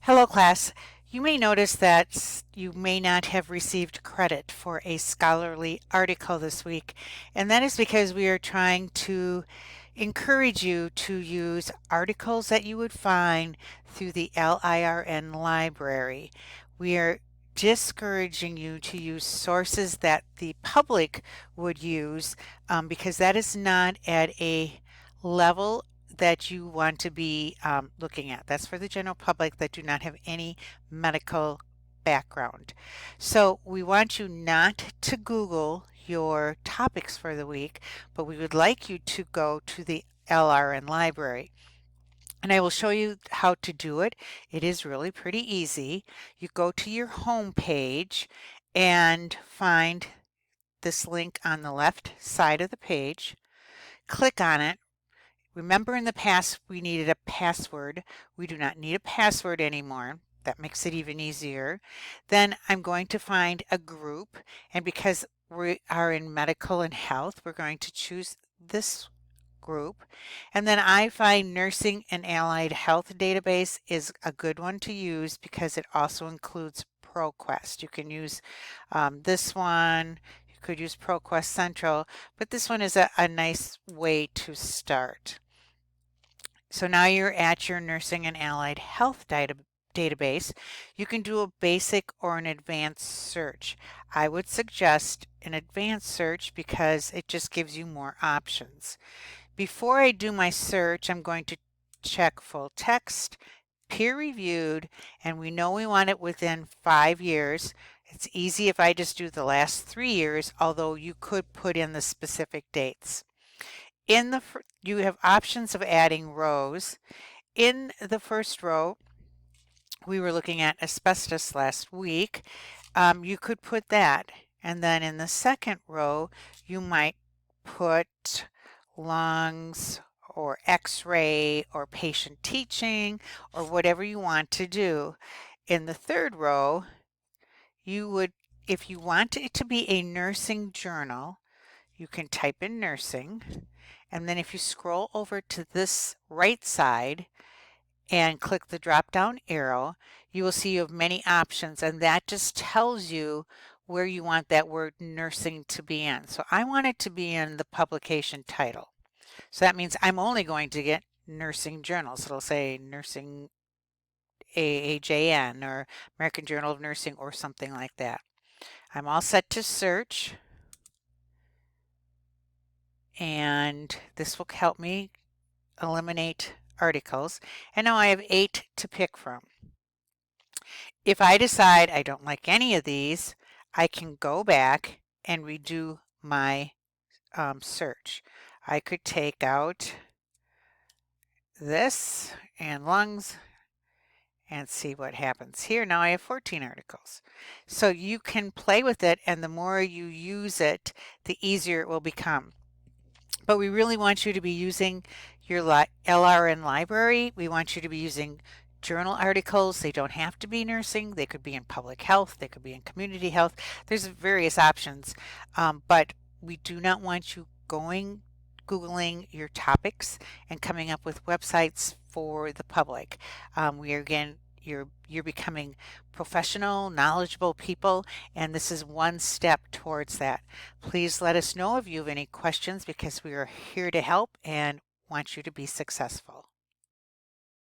Hello class. You may notice that you may not have received credit for a scholarly article this week, and that is because we are trying to encourage you to use articles that you would find through the LIRN library. We are discouraging you to use sources that the public would use because that is not at a level that you want to be looking at. That's for the general public that do not have any medical background. So we want you not to Google your topics for the week, but we would like you to go to the LRN library. And I will show you how to do it. It is really pretty easy. You go to your home page and find this link on the left side of the page. Click on it. Remember, in the past we needed a password. We do not need a password anymore. That makes it even easier. Then I'm going to find a group, and because we are in medical and health, we're going to choose this group. And then I find Nursing and Allied Health Database is a good one to use because it also includes ProQuest. You can use this one. You could use ProQuest Central, but this one is a nice way to start. So now you're at your Nursing and Allied Health database. You can do a basic or an advanced search. I would suggest an advanced search because it just gives you more options. Before I do my search, I'm going to check full text, peer reviewed, and we know we want it within 5 years. It's easy if I just do the last 3 years, although you could put in the specific dates. You have options of adding rows. In the first row, we were looking at asbestos last week. You could put that. And then in the second row, you might put lungs or x-ray or patient teaching or whatever you want to do. In the third row, you would, if you want it to be a nursing journal, you can type in nursing. And then if you scroll over to this right side and click the drop down arrow, you will see you have many options, and that just tells you where you want that word nursing to be in. So I want it to be in the publication title. So that means I'm only going to get nursing journals. It'll say nursing AAJN or American Journal of Nursing or something like that. I'm all set to search, and this will help me eliminate articles. And now I have 8 to pick from. If I decide I don't like any of these, I can go back and redo my search. I could take out this and lungs and see what happens here. Now I have 14 articles. So you can play with it, and the more you use it, the easier it will become. But we really want you to be using your LRN library. We want you to be using journal articles. They don't have to be nursing. They could be in public health. They could be in community health. There's various options, but we do not want you Googling your topics and coming up with websites for the public. You're becoming professional, knowledgeable people, and this is one step towards that. Please let us know if you have any questions because we are here to help and want you to be successful.